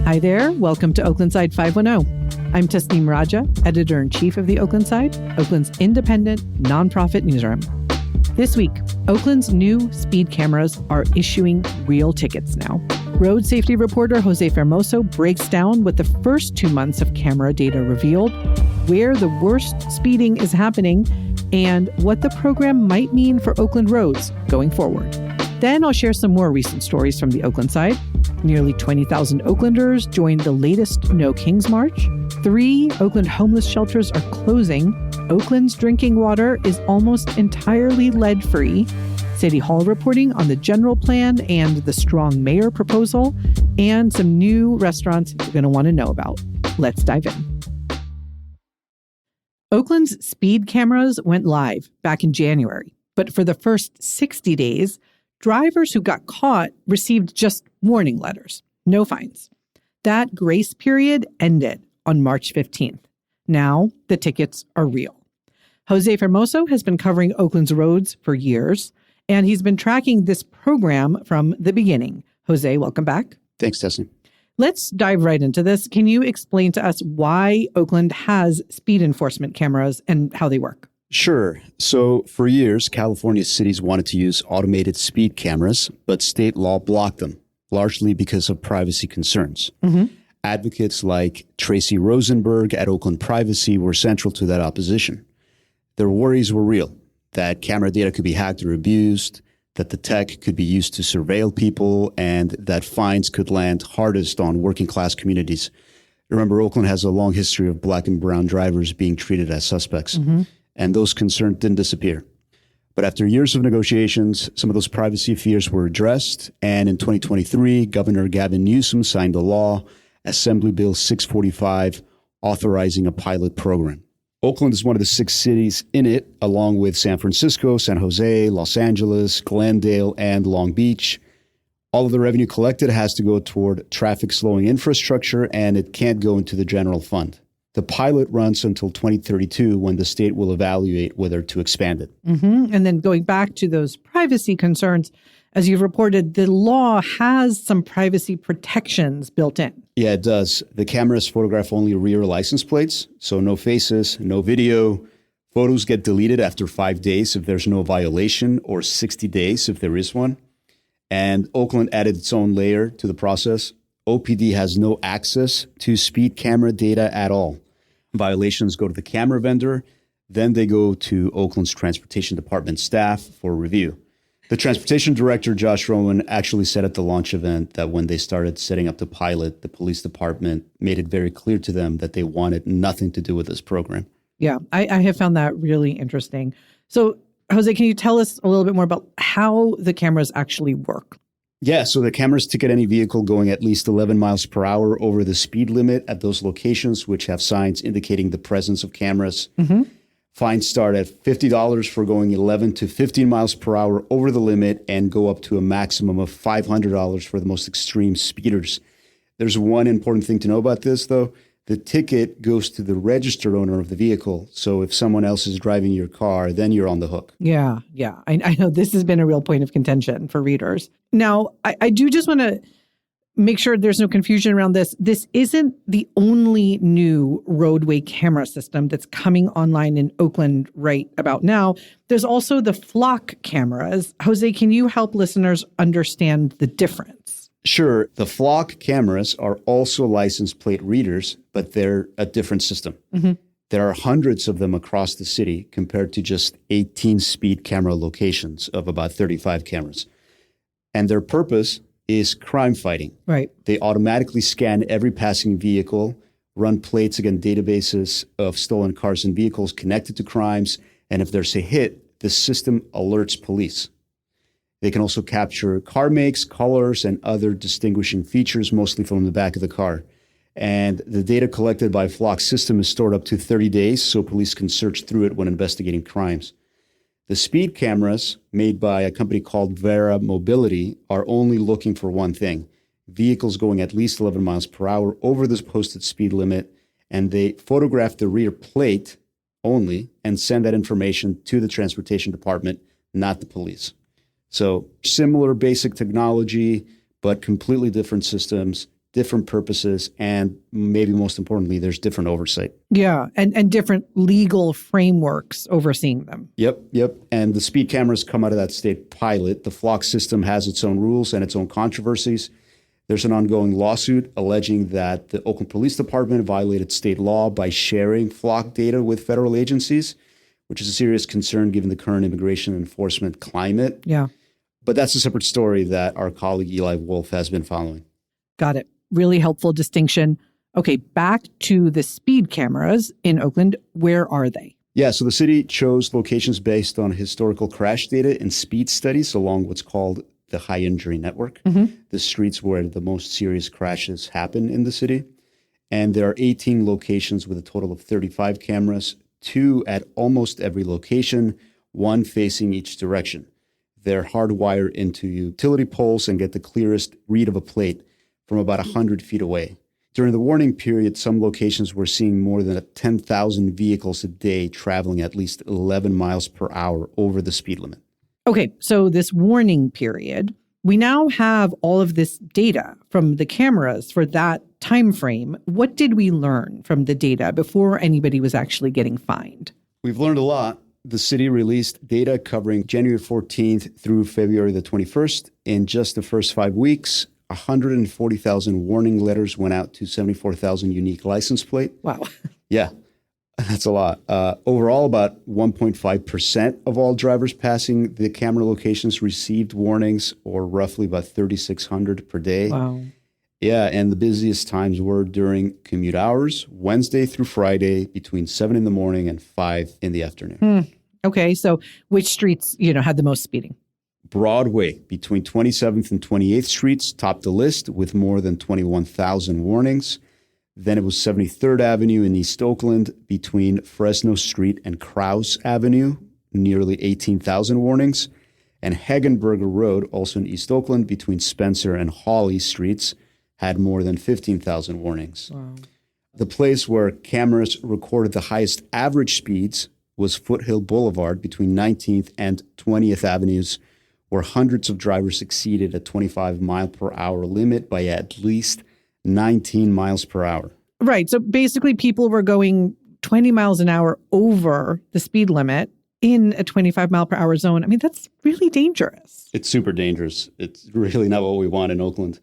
Hi there. Welcome to Oakland Side 510. I'm Tasneem Raja, editor-in-chief of the Oakland Side, Oakland's independent, nonprofit newsroom. This week, Oakland's new speed cameras are issuing real tickets now. Road safety reporter Jose Fermoso breaks down what the first 2 months of camera data revealed, where the worst speeding is happening, and what the program might mean for Oakland roads going forward. Then I'll share some more recent stories from the Oakland Side. Nearly 20,000 Oaklanders joined the latest No Kings March. 3 Oakland homeless shelters are closing. Oakland's drinking water is almost entirely lead-free. City Hall reporting on the general plan and the strong mayor proposal, and some new restaurants you're going to want to know about. Let's dive in. Oakland's speed cameras went live back in January, but for the first 60 days, drivers who got caught received just warning letters, no fines. That grace period ended on March 15th. Now the tickets are real. Jose Fermoso has been covering Oakland's roads for years, and he's been tracking this program from the beginning. Jose, welcome back. Thanks, Tessie. Let's dive right into this. Can you explain to us why Oakland has speed enforcement cameras and how they work? Sure. So for years, California cities wanted to use automated speed cameras, but state law blocked them, largely because of privacy concerns. Advocates like Tracy Rosenberg at Oakland Privacy were central to that opposition. Their worries were real, that camera data could be hacked or abused, that the tech could be used to surveil people, and that fines could land hardest on working class communities. Remember, Oakland has a long history of black and brown drivers being treated as suspects. And those concerns didn't disappear. But after years of negotiations, some of those privacy fears were addressed. And in 2023, Governor Gavin Newsom signed a law, Assembly Bill 645, authorizing a pilot program. Oakland is one of the 6 cities in it, along with San Francisco, San Jose, Los Angeles, Glendale, and Long Beach. All of the revenue collected has to go toward traffic slowing infrastructure, and it can't go into the general fund. The pilot runs until 2032 when the state will evaluate whether to expand it. And then going back to those privacy concerns, as you've reported, the law has some privacy protections built in. Yeah, it does. The cameras photograph only rear license plates, so no faces, no video. Photos get deleted after 5 days if there's no violation, or 60 days if there is one. And Oakland added its own layer to the process. OPD has no access to speed camera data at all. Violations go to the camera vendor, then they go to Oakland's Transportation Department staff for review. The Transportation Director, Josh Rowan, actually said at the launch event that when they started setting up the pilot, the police department made it very clear to them that they wanted nothing to do with this program. Yeah, I have found that really interesting. So, Jose, can you tell us a little bit more about how the cameras actually work? Yeah, so the cameras ticket any vehicle going at least 11 miles per hour over the speed limit at those locations, which have signs indicating the presence of cameras. Fines start at $50 for going 11 to 15 miles per hour over the limit and go up to a maximum of $500 for the most extreme speeders. There's one important thing to know about this, though. The ticket goes to the registered owner of the vehicle. So if someone else is driving your car, then you're on the hook. Yeah. I know this has been a real point of contention for readers. Now, I do just want to make sure there's no confusion around this. This isn't the only new roadway camera system that's coming online in Oakland right about now. There's also the flock cameras. Jose, can you help listeners understand the difference? Sure. The flock cameras are also license plate readers, but they're a different system. There are hundreds of them across the city compared to just 18 speed camera locations of about 35 cameras. And their purpose is crime fighting. Right. They automatically scan every passing vehicle, run plates against databases of stolen cars and vehicles connected to crimes, and if there's a hit, the system alerts police. They can also capture car makes, colors, and other distinguishing features, mostly from the back of the car. And the data collected by Flock's system is stored up to 30 days, so police can search through it when investigating crimes. The speed cameras, made by a company called Vera Mobility, are only looking for one thing: vehicles going at least 11 miles per hour over this posted speed limit, and they photograph the rear plate only and send that information to the Transportation Department, not the police. So similar basic technology, but completely different systems, different purposes, and maybe most importantly, there's different oversight. Yeah, and different legal frameworks overseeing them. Yep. And the speed cameras come out of that state pilot. The flock system has its own rules and its own controversies. There's an ongoing lawsuit alleging that the Oakland Police Department violated state law by sharing flock data with federal agencies, which is a serious concern given the current immigration enforcement climate. Yeah. But that's a separate story that our colleague Eli Wolf has been following. Got it. Really helpful distinction. Okay, back to the speed cameras in Oakland. Where are they? Yeah, so the city chose locations based on historical crash data and speed studies along what's called the high injury network, the streets where the most serious crashes happen in the city. And there are 18 locations with a total of 35 cameras, 2 at almost every location, 1 facing each direction. They're hardwired into utility poles and get the clearest read of a plate from about 100 feet away. During the warning period, some locations were seeing more than 10,000 vehicles a day traveling at least 11 miles per hour over the speed limit. Okay, so this warning period, we now have all of this data from the cameras for that time frame. What did we learn from the data before anybody was actually getting fined? We've learned a lot. The city released data covering January 14th through February the 21st. In just the first 5 weeks, 140,000 warning letters went out to 74,000 unique license plate. Wow. Yeah, that's a lot. Overall, about 1.5% of all drivers passing the camera locations received warnings, or roughly about 3,600 per day. Wow. Yeah, and the busiest times were during commute hours, Wednesday through Friday, between 7 in the morning and 5 in the afternoon. Okay, so which streets, had the most speeding? Broadway, between 27th and 28th Streets, topped the list with more than 21,000 warnings. Then it was 73rd Avenue in East Oakland, between Fresno Street and Krause Avenue, nearly 18,000 warnings. And Hagenberger Road, also in East Oakland, between Spencer and Hawley Streets, had more than 15,000 warnings. Wow. The place where cameras recorded the highest average speeds was Foothill Boulevard between 19th and 20th Avenues, where hundreds of drivers exceeded a 25 mile per hour limit by at least 19 miles per hour. Right. So basically people were going 20 miles an hour over the speed limit in a 25 mile per hour zone. I mean, that's really dangerous. It's super dangerous. It's really not what we want in Oakland.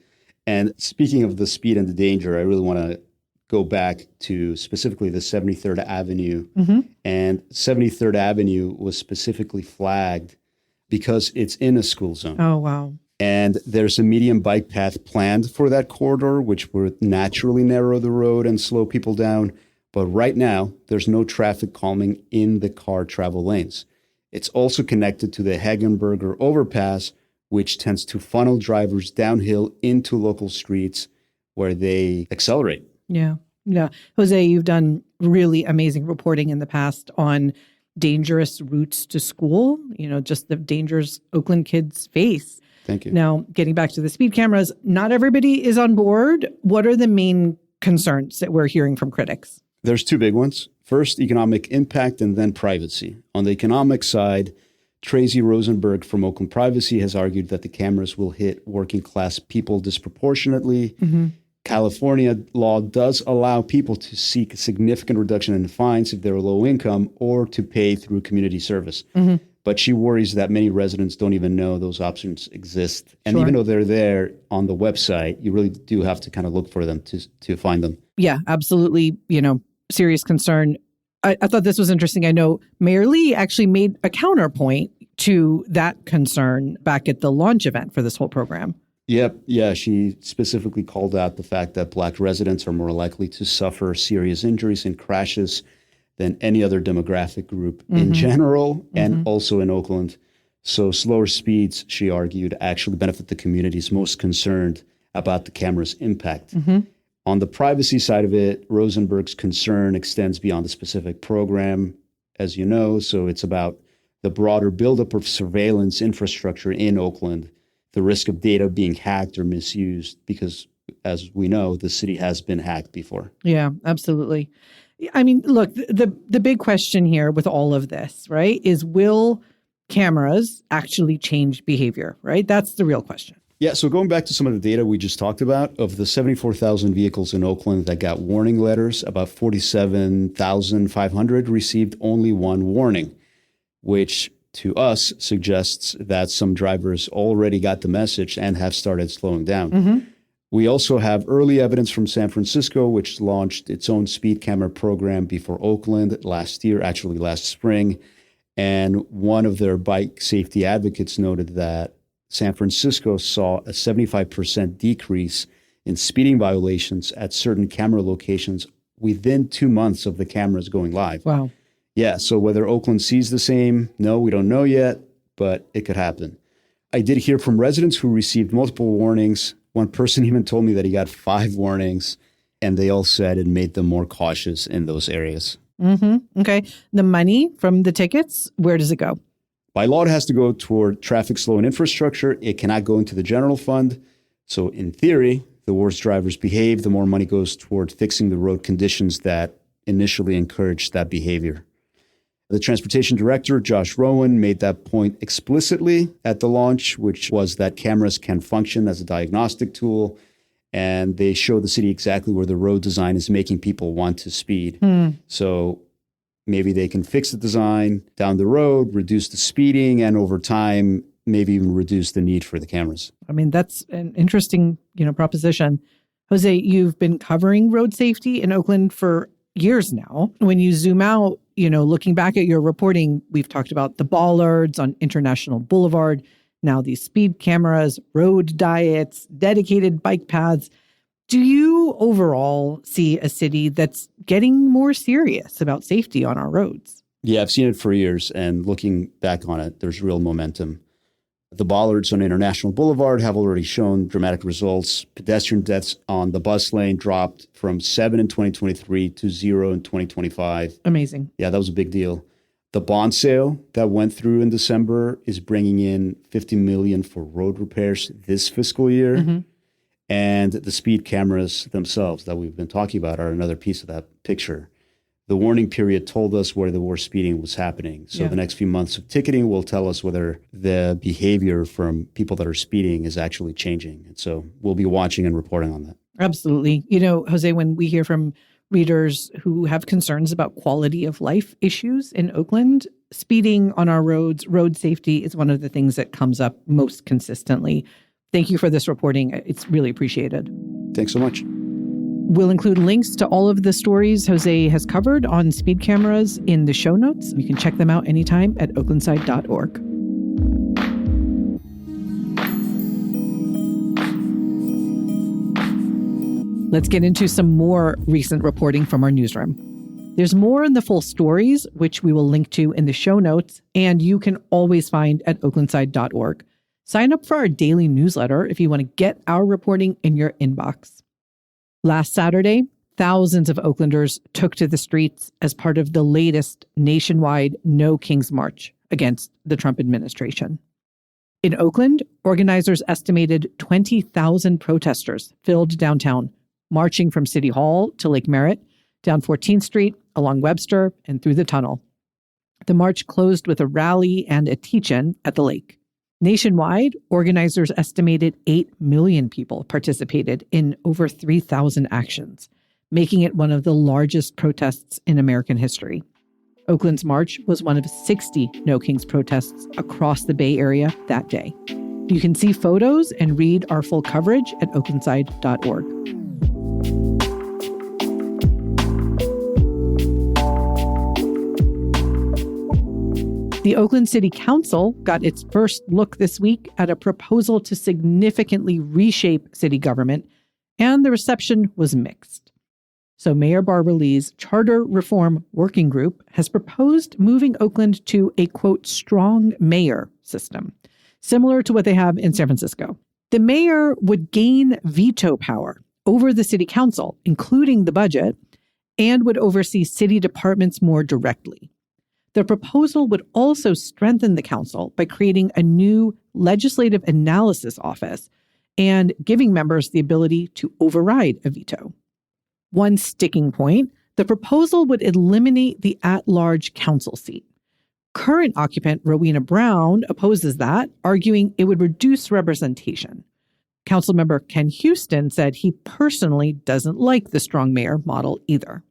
And speaking of the speed and the danger, I really want to go back to specifically the 73rd Avenue. And 73rd Avenue was specifically flagged because it's in a school zone. Oh, wow. And there's a medium bike path planned for that corridor, which would naturally narrow the road and slow people down. But right now, there's no traffic calming in the car travel lanes. It's also connected to the Hagenberger overpass, which tends to funnel drivers downhill into local streets where they accelerate. Yeah. Jose, you've done really amazing reporting in the past on dangerous routes to school, just the dangers Oakland kids face. Thank you. Now, getting back to the speed cameras, not everybody is on board. What are the main concerns that we're hearing from critics? There's 2 big ones. First, economic impact, and then privacy. On the economic side, Tracy Rosenberg from Oakland Privacy has argued that the cameras will hit working class people disproportionately. California law does allow people to seek a significant reduction in fines if they're low income or to pay through community service. But she worries that many residents don't even know those options exist. And even though they're there on the website, you really do have to kind of look for them to find them. Yeah, absolutely. Serious concern. I thought this was interesting. I know Mayor Lee actually made a counterpoint to that concern back at the launch event for this whole program. Yep. Yeah. She specifically called out the fact that Black residents are more likely to suffer serious injuries and crashes than any other demographic group in general and also in Oakland. So slower speeds, she argued, actually benefit the communities most concerned about the camera's impact. On the privacy side of it, Rosenberg's concern extends beyond the specific program, as you know. So it's about the broader buildup of surveillance infrastructure in Oakland, the risk of data being hacked or misused, because as we know, the city has been hacked before. Yeah, absolutely. I mean, look, the big question here with all of this, right, is will cameras actually change behavior, right? That's the real question. Yeah, so going back to some of the data we just talked about, of the 74,000 vehicles in Oakland that got warning letters, about 47,500 received only one warning, which to us suggests that some drivers already got the message and have started slowing down. Mm-hmm. We also have early evidence from San Francisco, which launched its own speed camera program before Oakland last spring. And one of their bike safety advocates noted that San Francisco saw a 75% decrease in speeding violations at certain camera locations within 2 months of the cameras going live. Wow. Yeah, so whether Oakland sees the same, no, we don't know yet, but it could happen. I did hear from residents who received multiple warnings. One person even told me that he got 5 warnings, and they all said it made them more cautious in those areas. Mm-hmm. Okay. The money from the tickets, where does it go? By law, it has to go toward traffic flow and infrastructure. It cannot go into the general fund. So in theory, the worse drivers behave, the more money goes toward fixing the road conditions that initially encouraged that behavior. The transportation director, Josh Rowan, made that point explicitly at the launch, which was that cameras can function as a diagnostic tool, and they show the city exactly where the road design is making people want to speed. So maybe they can fix the design down the road, reduce the speeding, and over time, maybe even reduce the need for the cameras. I mean, that's an interesting, proposition. Jose, you've been covering road safety in Oakland for years now. When you zoom out, looking back at your reporting, we've talked about the bollards on International Boulevard, now these speed cameras, road diets, dedicated bike paths. Do you overall see a city that's getting more serious about safety on our roads? Yeah, I've seen it for years, and looking back on it, there's real momentum. The bollards on International Boulevard have already shown dramatic results. Pedestrian deaths on the bus lane dropped from 7 in 2023 to 0 in 2025. Amazing. Yeah, that was a big deal. The bond sale that went through in December is bringing in $50 million for road repairs this fiscal year. Mm-hmm. And the speed cameras themselves that we've been talking about are another piece of that picture. The warning period told us where the worst speeding was happening. So the next few months of ticketing will tell us whether the behavior from people that are speeding is actually changing. And so we'll be watching and reporting on that. Absolutely. Jose, when we hear from readers who have concerns about quality of life issues in Oakland, speeding on our roads, road safety is one of the things that comes up most consistently. Thank you for this reporting. It's really appreciated. Thanks so much. We'll include links to all of the stories Jose has covered on speed cameras in the show notes. You can check them out anytime at oaklandside.org. Let's get into some more recent reporting from our newsroom. There's more in the full stories, which we will link to in the show notes, and you can always find at oaklandside.org. Sign up for our daily newsletter if you want to get our reporting in your inbox. Last Saturday, thousands of Oaklanders took to the streets as part of the latest nationwide No Kings March against the Trump administration. In Oakland, organizers estimated 20,000 protesters filled downtown, marching from City Hall to Lake Merritt, down 14th Street, along Webster, and through the tunnel. The march closed with a rally and a teach-in at the lake. Nationwide, organizers estimated 8 million people participated in over 3,000 actions, making it one of the largest protests in American history. Oakland's march was one of 60 No Kings protests across the Bay Area that day. You can see photos and read our full coverage at oaklandside.org. The Oakland City Council got its first look this week at a proposal to significantly reshape city government, and the reception was mixed. So Mayor Barbara Lee's Charter Reform Working Group has proposed moving Oakland to a, quote, strong mayor system, similar to what they have in San Francisco. The mayor would gain veto power over the city council, including the budget, and would oversee city departments more directly. The proposal would also strengthen the council by creating a new legislative analysis office and giving members the ability to override a veto. One sticking point, the proposal would eliminate the at-large council seat. Current occupant Rowena Brown opposes that, arguing it would reduce representation. Councilmember Ken Houston said he personally doesn't like the strong mayor model either.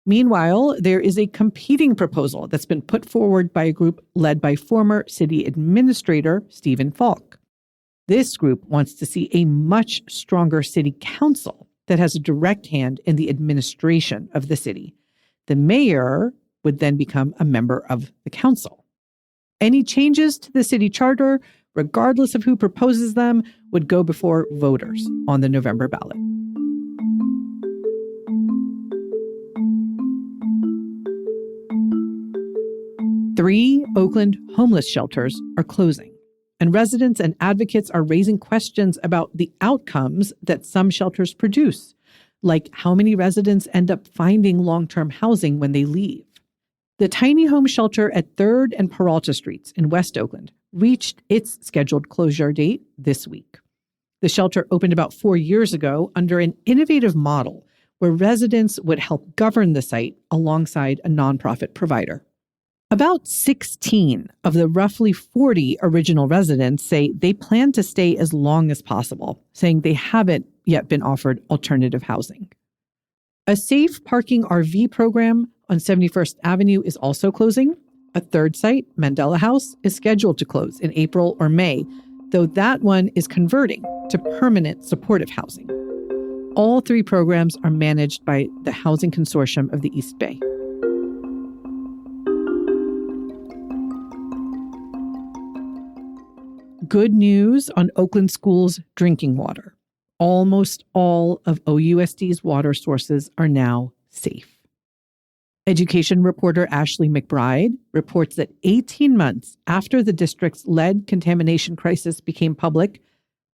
Meanwhile, there is a competing proposal that's been put forward by a group led by former city administrator Stephen Falk. This group wants to see a much stronger city council that has a direct hand in the administration of the city. The mayor would then become a member of the council. Any changes to the city charter, regardless of who proposes them, would go before voters on the November ballot. Three Oakland homeless shelters are closing, and residents and advocates are raising questions about the outcomes that some shelters produce, like how many residents end up finding long-term housing when they leave. The tiny home shelter at 3rd and Peralta Streets in West Oakland reached its scheduled closure date this week. The shelter opened about 4 years ago under an innovative model where residents would help govern the site alongside a nonprofit provider. About 16 of the roughly 40 original residents say they plan to stay as long as possible, saying they haven't yet been offered alternative housing. A safe parking RV program on 71st Avenue is also closing. A third site, Mandela House, is scheduled to close in April or May, though that one is converting to permanent supportive housing. All three programs are managed by the Housing Consortium of the East Bay. Good news on Oakland schools' drinking water. Almost all of OUSD's water sources are now safe. Education reporter Ashley McBride reports that 18 months after the district's lead contamination crisis became public,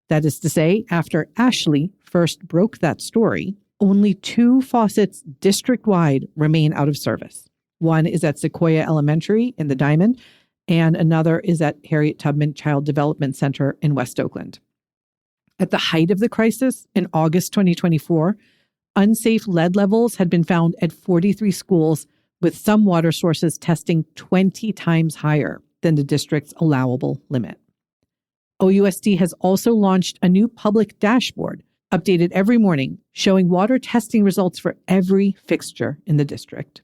that is to say, after Ashley first broke that story, only 2 faucets district-wide remain out of service. One is at Sequoia Elementary in the Diamond, and another is at Harriet Tubman Child Development Center in West Oakland. At the height of the crisis, in August 2024, unsafe lead levels had been found at 43 schools, with some water sources testing 20 times higher than the district's allowable limit. OUSD has also launched a new public dashboard, updated every morning, showing water testing results for every fixture in the district.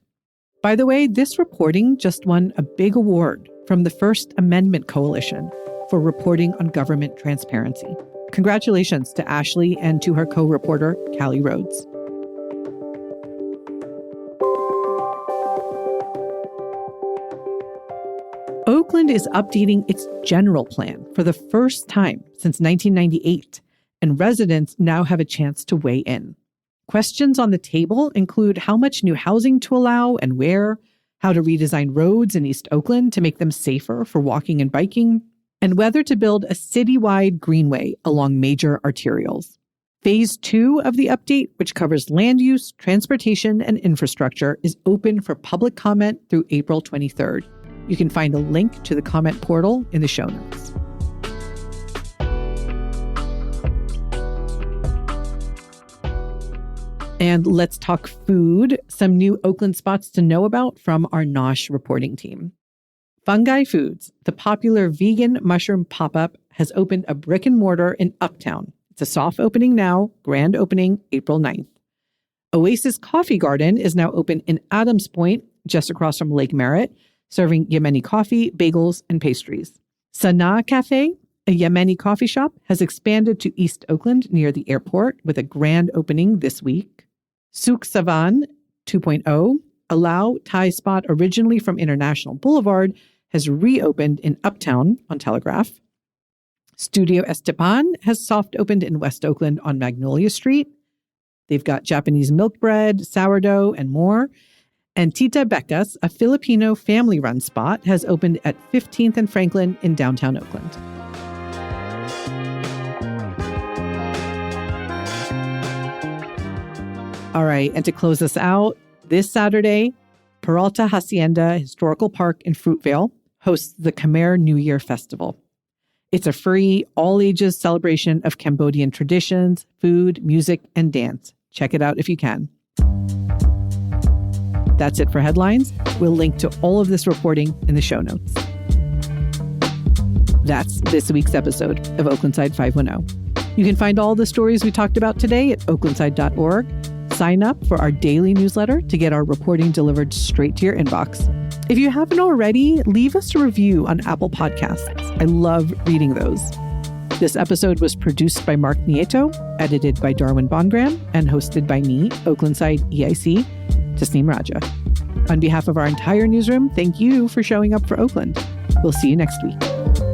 By the way, this reporting just won a big award from the First Amendment Coalition for reporting on government transparency. Congratulations to Ashley and to her co-reporter, Callie Rhodes. Oakland is updating its general plan for the first time since 1998, and residents now have a chance to weigh in. Questions on the table include how much new housing to allow and where, how to redesign roads in East Oakland to make them safer for walking and biking, and whether to build a citywide greenway along major arterials. Phase 2 of the update, which covers land use, transportation, and infrastructure, is open for public comment through April 23rd. You can find a link to the comment portal in the show notes. And let's talk food, some new Oakland spots to know about from our Nosh reporting team. Fungi Foods, the popular vegan mushroom pop-up, has opened a brick and mortar in Uptown. It's a soft opening now, grand opening April 9th. Oasis Coffee Garden is now open in Adams Point, just across from Lake Merritt, serving Yemeni coffee, bagels, and pastries. Sanaa Cafe, a Yemeni coffee shop, has expanded to East Oakland near the airport with a grand opening this week. Souk Savan 2.0, a Lao Thai spot originally from International Boulevard, has reopened in Uptown on Telegraph. Studio Estepan has soft opened in West Oakland on Magnolia Street. They've got Japanese milk bread, sourdough, and more. And Tita Becca's, a Filipino family-run spot, has opened at 15th and Franklin in downtown Oakland. All right, and to close us out, this Saturday, Peralta Hacienda Historical Park in Fruitvale hosts the Khmer New Year Festival. It's a free, all-ages celebration of Cambodian traditions, food, music, and dance. Check it out if you can. That's it for headlines. We'll link to all of this reporting in the show notes. That's this week's episode of Oakland Side 510. You can find all the stories we talked about today at oaklandside.org. Sign up for our daily newsletter to get our reporting delivered straight to your inbox. If you haven't already, leave us a review on Apple Podcasts. I love reading those. This episode was produced by Mark Nieto, edited by Darwin Bongram, and hosted by me, Oaklandside EIC, Tasneem Raja. On behalf of our entire newsroom, thank you for showing up for Oakland. We'll see you next week.